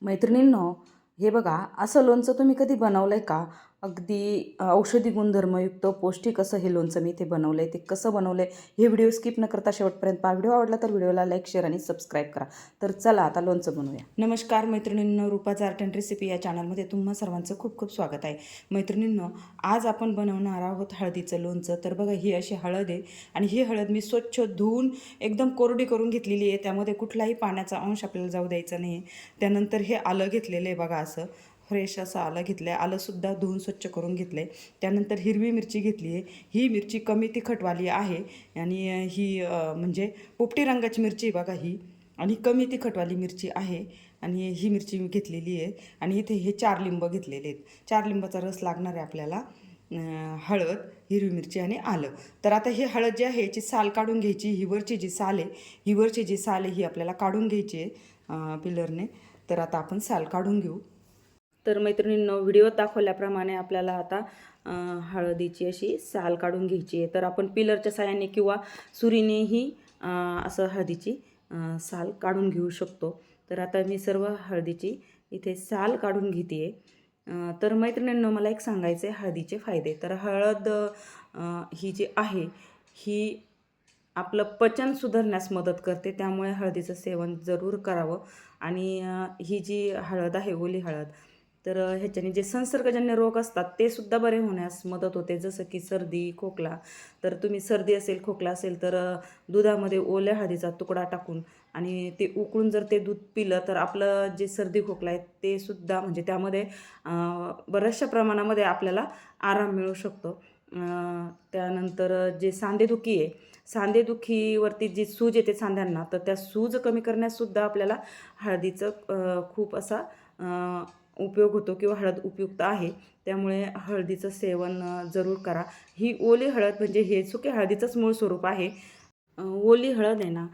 मैत्रिणींनो, हे बघा, असं लोणचं तुम्ही कधी बनवलं आहे का? अगदी औषधी गुणधर्मयुक्त पौष्टिक असं हे लोणचं मी इथे बनवलं आहे. ते कसं बनवलं आहे हे व्हिडिओ स्किप न करता शेवटपर्यंत पहा. व्हिडिओ आवडला तर व्हिडिओला लाईक, शेअर आणि सबस्क्राईब करा. तर चला आता लोणचं बनवूया. नमस्कार मैत्रिणींनो, रूपाचा आर्ट अँड रेसिपी या चॅनलमध्ये तुम्हा सर्वांचं खूप खूप स्वागत आहे. मैत्रिणींनो, आज आपण बनवणार आहोत हळदीचं लोणचं. तर बघा, ही अशी हळद आहे आणि ही हळद मी स्वच्छ धुवून एकदम कोरडी करून घेतलेली आहे. त्यामध्ये कुठलाही पाण्याचा अंश आपल्याला जाऊ द्यायचा नाही. त्यानंतर हे आलं घेतलेलं आहे बघा, असं फ्रेश असं आलं घेतलं आहे. आलंसुद्धा धुवून स्वच्छ करून घेतलं आहे. त्यानंतर हिरवी मिरची घेतली आहे. ही मिरची कमी तिखटवाली आहे आणि ही म्हणजे पोपटी रंगाची मिरची आहे बघा ही, आणि कमी तिखटवाली मिरची आहे. आणि ही मिरची मी घेतलेली आहे. आणि इथे हे 4 लिंब घेतलेले आहेत. 4 लिंबाचा रस लागणार आहे आपल्याला. हळद, हिरवी मिरची आणि आलं. तर आता ही हळद जी आहे याची साल काढून घ्यायची. ही वरची जी साल आहे ही आपल्याला काढून घ्यायची आहे पिलरने. तर आता आपण साल काढून घेऊ. तर मैत्रिणींनो, व्हिडिओत दाखवल्याप्रमाणे आपल्याला आता हळदीची अशी साल काढून घ्यायची आहे. तर आपण पिलरच्या साहाय्याने किंवा सुरीनेही असं हळदीची साल काढून घेऊ शकतो. तर आता मी सर्व हळदीची इथे साल काढून घेते आहे. तर मैत्रिणींनो, मला एक सांगायचं आहे हळदीचे फायदे. तर हळद ही जी आहे ही आपलं पचन सुधारण्यास मदत करते. त्यामुळे हळदीचं सेवन जरूर करावं. आणि ही जी हळद आहे, ओली हळद, तर ह्याच्याने जे संसर्गजन्य रोग असतात ते सुद्धा बरे होण्यास मदत होते. जसं की सर्दी, खोकला. तर तुम्ही सर्दी असेल, खोकला असेल तर दुधामध्ये ओल्या हळदीचा तुकडा टाकून आणि ते उकळून जर ते दूध पिलं तर आपलं जे सर्दी खोकला आहे ते सुद्धा म्हणजे त्यामध्ये बऱ्याचशा प्रमाणामध्ये आपल्याला आराम मिळू शकतो. त्यानंतर जे सांधेदुखी आहे, सांधेदुखीवरती जी सूज येते सांध्यांना, तर त्या सूज कमी करण्याससुद्धा आपल्याला हळदीचं खूप असा उपयोग होतो किंवा हळद उपयुक्त आहे. त्यामुळे हळदीचं सेवन जरूर करा. ही ओली हळद म्हणजे हे सुके हळदीचंच मूळ स्वरूप आहे. ओली हळद आहे ना,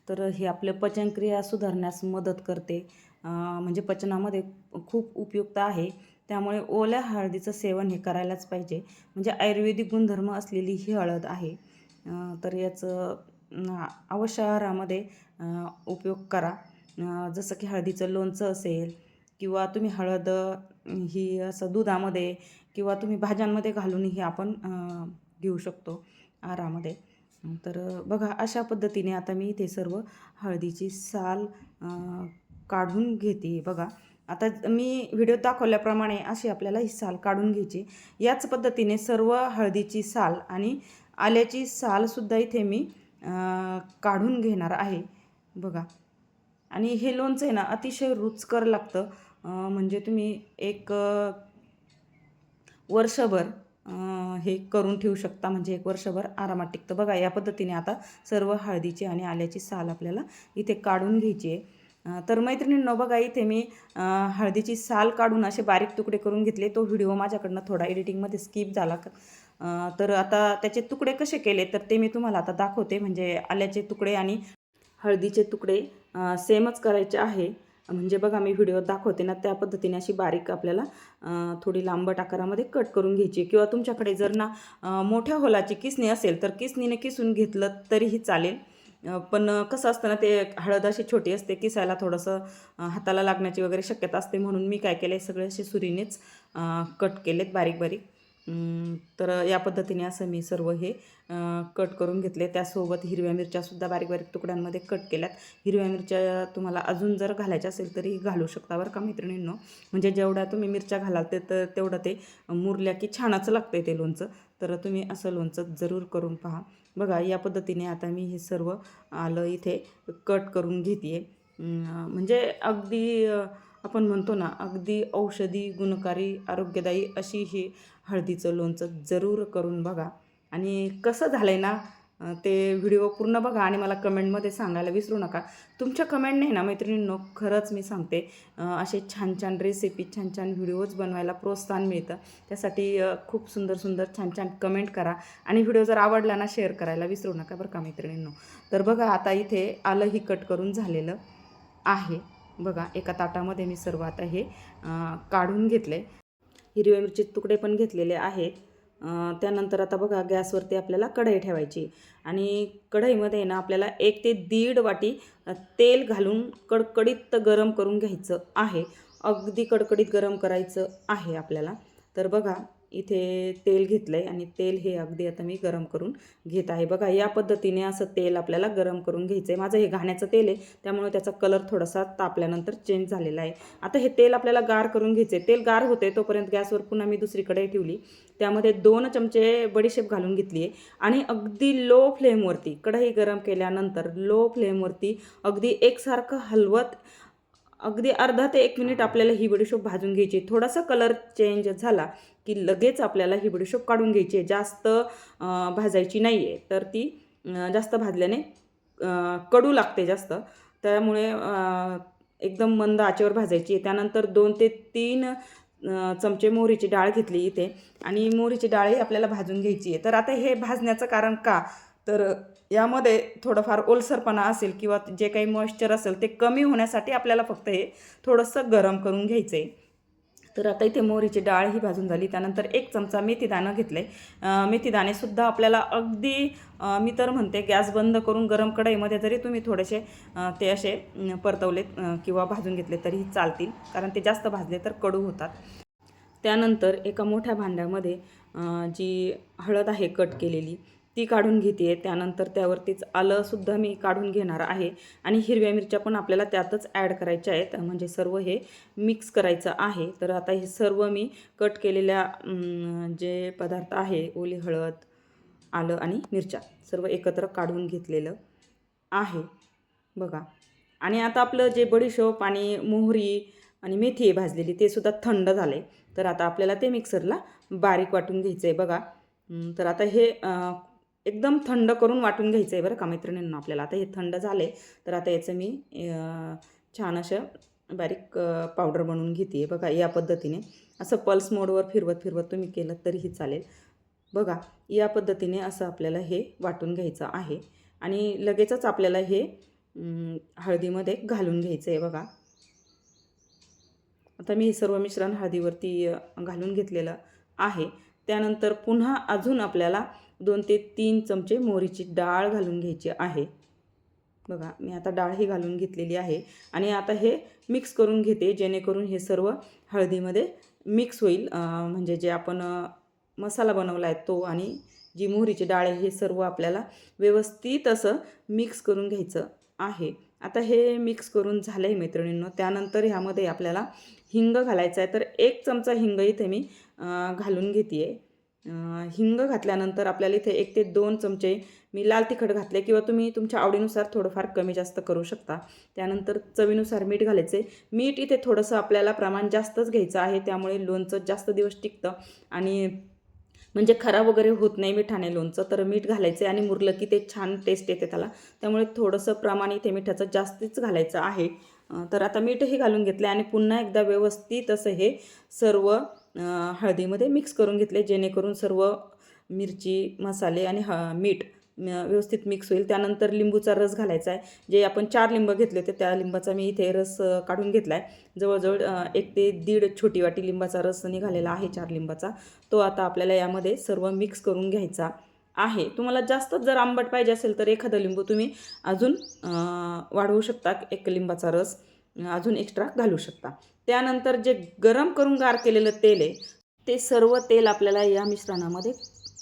तर हे आपलं पचनक्रिया सुधारण्यास मदत करते. म्हणजे पचनामध्ये खूप उपयुक्त आहे. त्यामुळे ओल्या हळदीचं सेवन हे करायलाच पाहिजे. म्हणजे आयुर्वेदिक गुणधर्म असलेली ही हळद आहे. तर याचं अवश्य आहारामध्ये उपयोग करा. जसं की हळदीचं लोणचं असेल किंवा तुम्ही हळद ही असं दुधामध्ये किंवा तुम्ही भाज्यांमध्ये घालूनही आपण घेऊ शकतो आहारामध्ये. तर बघा, अशा पद्धतीने आता मी इथे सर्व हळदीची साल काढून घेते. बघा, आता मी व्हिडिओत दाखवल्याप्रमाणे अशी आपल्याला ही साल काढून घ्यायची. याच पद्धतीने सर्व हळदीची साल आणि आल्याची सालसुद्धा इथे मी काढून घेणार आहे बघा. आणि हे लोणचं आहे ना, अतिशय रुचकर लागतं. म्हणजे तुम्ही एक वर्षभर हे करून ठेवू शकता. म्हणजे एक वर्षभर आरामात टिकतं. बघा, या पद्धतीने आता सर्व हळदीची आणि आल्याची साल आपल्याला इथे काढून घ्यायची आहे. तर मैत्रिणींनो, बघा, इथे मी हळदीची साल काढून असे बारीक तुकडे करून घेतले. तो व्हिडिओ माझ्याकडनं थोडा एडिटिंगमध्ये स्किप झाला. तर आता त्याचे तुकडे कसे केले तर ते मी तुम्हाला आता दाखवते. म्हणजे आल्याचे तुकडे आणि हळदीचे तुकडे सेमच करायचे आहे. म्हणजे बघा, मी व्हिडिओ दाखवते ना त्या पद्धतीने अशी बारीक आपल्याला थोडी लांबट आकारामध्ये कट करून घ्यायची. किंवा तुमच्याकडे जर ना मोठ्या होलाची किसणी असेल तर किसणीने किसून घेतलं तरीही चालेल. पण कसं असतं ना, ते हळद अशी छोटी असते, किसायला थोडंसं हाताला लागण्याची वगैरे शक्यता असते. म्हणून मी काय केलं, सगळे असे सुरीनेच कट केलेत बारीक बारीक. तर या पद्धतीने असं मी सर्व हे कट करून घेतले. त्यासोबत हिरव्या मिरच्यासुद्धा बारीक बारीक तुकड्यांमध्ये कट केल्यात. हिरव्या मिरच्या तुम्हाला अजून जर घालायच्या असेल तरी घालू शकता बरं का मैत्रिणींनो. म्हणजे जेवढ्या तुम्ही मिरच्या घालाल तर तेवढं ते मुरल्या की छानच लागतं ते लोणचं. तर तुम्ही असं लोणचं जरूर करून पहा. बघा, या पद्धतीने आता मी हे सर्व आलं इथे कट करून घेते आहे. म्हणजे अगदी आपण म्हणतो ना, अगदी औषधी, गुणकारी, आरोग्यदायी अशी ही हळदीचं लोणचं जरूर करून बघा. आणि कसं झालं आहे ना, ते व्हिडिओ पूर्ण बघा आणि मला कमेंटमध्ये सांगायला विसरू नका. तुमच्या कमेंटने ना मैत्रिणींनो, खरंच मी सांगते, असे छान छान रेसिपी, छान छान व्हिडिओज बनवायला प्रोत्साहन मिळतं. त्यासाठी खूप सुंदर सुंदर छान छान कमेंट करा. आणि व्हिडिओ जर आवडला ना, शेअर करायला विसरू नका बरं का मैत्रिणींनो. तर बघा, आता इथे आलंही कट करून झालेलं आहे. बघा, एका ताटामध्ये मी सर्व आता हे काढून घेतले. हिरव्या मिरची तुकडे पण घेतलेले आहेत. त्यानंतर आता बघा गॅसवरती आपल्याला कढई ठेवायची आणि कढईमध्ये ना आपल्याला 1 ते 1.5 वाटी तेल घालून कडकडीत गरम करून घ्यायचं आहे. अगदी कडकडीत गरम करायचं आहे आपल्याला. तर बघा इथे तेल घेतलं आहे आणि तेल हे अगदी आता मी गरम करून घेत आहे. बघा या पद्धतीने असं तेल आपल्याला गरम करून घ्यायचं आहे. माझं हे घाण्याचं तेल आहे, त्यामुळे त्याचा कलर थोडासा तापल्यानंतर चेंज झालेला आहे. आता हे तेल आपल्याला गार करून घ्यायचं आहे. तेल गार होते तोपर्यंत गॅसवर पुन्हा मी दुसरी कढई ठेवली. त्यामध्ये 2 चमचे बडीशेप घालून घेतली आहे आणि अगदी लो फ्लेमवरती कढई गरम केल्यानंतर लो फ्लेमवरती अगदी एकसारखं हलवत अगदी अर्धा ते 1 मिनिट आपल्याला ही बडीशेप भाजून घ्यायची. थोडासा कलर चेंज झाला की लगेच आपल्याला ही बडीशेप काढून घ्यायची आहे. जास्त भाजायची नाही आहे, तर ती जास्त भाजल्याने कडू लागते जास्त. त्यामुळे एकदम मंद आचेवर भाजायची आहे. त्यानंतर 2 ते 3 चमचे मोहरीची डाळ घेतली इथे आणि मोहरीची डाळही आपल्याला भाजून घ्यायची आहे. तर आता हे भाजण्याचं कारण का, तर यामध्ये थोडंफार ओलसरपणा असेल किंवा जे काही मॉइश्चर असेल ते कमी होण्यासाठी आपल्याला फक्त हे थोडंसं गरम करून घ्यायचं आहे. तर आता इथे मोहरीची डाळ ही भाजून झाली. त्यानंतर 1 चमचा मेथीदाणं घेतलं आहे. मेथीदाणेसुद्धा आपल्याला अगदी मी तर म्हणते गॅस बंद करून गरम कढईमध्ये जरी तुम्ही थोडेसे ते असे परतवलेत किंवा भाजून घेतले तरीही चालतील, कारण ते जास्त भाजले तर कडू होतात. त्यानंतर एका मोठ्या भांड्यामध्ये जी हळद आहे कट केलेली ती काढून घेते आहे. त्यानंतर त्यावरतीच आलंसुद्धा मी काढून घेणार आहे आणि हिरव्या मिरच्या पण आपल्याला त्यातच ॲड करायच्या आहेत, म्हणजे सर्व हे मिक्स करायचं आहे. तर आता हे सर्व मी कट केलेल्या जे पदार्थ आहे, ओली हळद, आलं आणि मिरच्या सर्व एकत्र काढून घेतलेलं आहे बघा. आणि आता आपलं जे बडीशेप आणि मोहरी आणि मेथी आहे भाजलेली ते सुद्धा थंड झाले. तर आता आपल्याला ते मिक्सरला बारीक वाटून घ्यायचं आहे बघा. तर आता हे एकदम थंड करून वाटून घ्यायचं आहे बरं का मैत्रिणींना आपल्याला. आता हे थंड झाले तर आता याचं मी छान असं बारीक पावडर बनवून घेते आहे बघा. या पद्धतीने असं पल्स मोडवर फिरवत फिरवत तुम्ही केलं तरीही चालेल बघा. या पद्धतीने असं आपल्याला हे वाटून घ्यायचं आहे आणि लगेचच आपल्याला हे हळदीमध्ये घालून घ्यायचं आहे बघा. आता मी हे सर्व मिश्रण हळदीवरती घालून घेतलेलं आहे. त्यानंतर पुन्हा अजून आपल्याला 2 ते 3 चमचे मोहरीची डाळ घालून घ्यायची आहे बघा. मी आता डाळही घालून घेतलेली आहे आणि आता हे मिक्स करून घेते, जेणेकरून हे सर्व हळदीमध्ये मिक्स होईल. म्हणजे जे आपण मसाला बनवला आहे तो आणि जी मोहरीची डाळ आहे हे सर्व आपल्याला व्यवस्थित असं मिक्स करून घ्यायचं आहे. आता हे मिक्स करून झालं आहे मैत्रिणींनो. त्यानंतर ह्यामध्ये आपल्याला हिंग घालायचं आहे. तर 1 चमचा हिंग इथे मी घालून घेते आहे. हिंग घातल्यानंतर आपल्याला इथे 1 ते 2 चमचे मी लाल तिखट घातले किंवा तुम्ही तुमच्या आवडीनुसार थोडंफार कमी जास्त करू शकता. त्यानंतर चवीनुसार मीठ घालायचे. मीठ इथे थोडंसं आपल्याला प्रमाण जास्तच घ्यायचं आहे, त्यामुळे लोणचं जास्त दिवस टिकतं आणि म्हणजे खराब वगैरे होत नाही मिठाने लोणचं. तर मीठ घालायचं आणि मुरलं की ते छान टेस्ट येते त्याला, त्यामुळे थोडंसं प्रमाण इथे मिठाचं जास्तीच घालायचं आहे. तर आता मीठही घालून घेतले आणि पुन्हा एकदा व्यवस्थित असं हे सर्व हळदीमध्ये मिक्स करून घेतले, जेणेकरून सर्व मिरची, मसाले आणि मीठ व्यवस्थित मिक्स होईल. त्यानंतर लिंबूचा रस घालायचा आहे. जे आपण 4 लिंब घेतले होते त्या लिंबाचा मी इथे रस काढून घेतला आहे. जवळजवळ 1 ते 1.5 छोटी वाटी लिंबाचा रस निघालेला आहे 4 लिंबाचा. तो आता आपल्याला यामध्ये सर्व मिक्स करून घ्यायचा आहे. तुम्हाला जास्त जर आंबट पाहिजे असेल तर एखादा लिंबू तुम्ही अजून वाढवू शकता. 1 लिंबाचा रस अजून एक्स्ट्रा घालू शकता. त्यानंतर जे गरम करून गार केलेलं तेल आहे ते सर्व तेल आपल्याला या मिश्रणामध्ये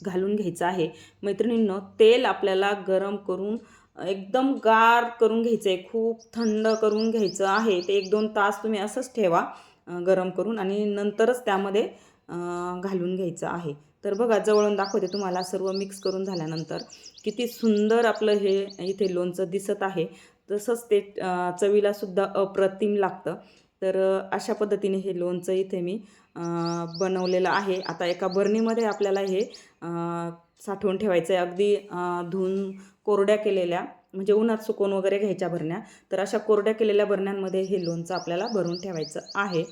घालून घ्यायचं आहे. मैत्रिणींनो, तेल आपल्याला गरम करून एकदम गार करून घ्यायचं आहे, खूप थंड करून घ्यायचं आहे. ते 1-2 तास तुम्ही असंच ठेवा गरम करून आणि नंतरच त्यामध्ये घालून घ्यायचं आहे. तर बघा जवळून दाखवते तुम्हाला. सर्व मिक्स करून झाल्यानंतर किती सुंदर आपलं हे इथे लोणचं दिसत आहे. तसंच ते चवीलासुद्धा अप्रतिम लागतं. तर अशा पद्धतीने हे लोणचं इथे मी बनवलेलं आहे. आता एका बरणीमध्ये आपल्याला हे साठवून ठेवायचं आहे. अगदी धुवून कोरड्या केलेल्या, म्हणजे उन्हात सुकवून वगैरे घ्यायच्या बरण्या. तर अशा कोरड्या केलेल्या बरण्यांमध्ये हे लोणचं आपल्याला भरून ठेवायचं आहे.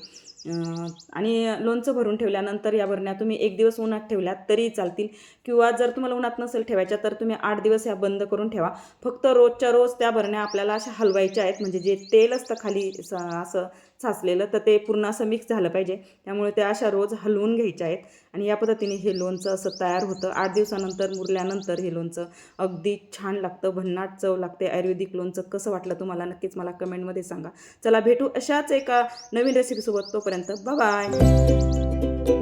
आणि लोणचं भरून ठेवल्यानंतर या बरण्या तुम्ही 1 दिवस उन्हात ठेवल्यात तरी चालतील, किंवा जर तुम्हाला उन्हात नसेल ठेवायच्या तर तुम्ही 8 दिवस ह्या बंद करून ठेवा. फक्त रोजच्या रोज त्या बरण्या आपल्याला अशा हलवायच्या आहेत, म्हणजे जे तेल असतं खाली असं साचलेलं, तर ते पूर्ण असं मिक्स झालं पाहिजे. त्यामुळे त्या अशा रोज हलवून घ्यायच्या आहेत आणि या पद्धतीने हे लोणचं असं तयार होतं. 8 दिवसानंतर मुरल्यानंतर हे लोणचं अगदी छान लागतं, भन्नाट चव लागते. आयुर्वेदिक लोणचं कसं वाटलं तुम्हाला नक्कीच मला कमेंटमध्ये सांगा. चला भेटू अशाच एका नवीन रेसिपीसोबत. तोपर्यंत बाय.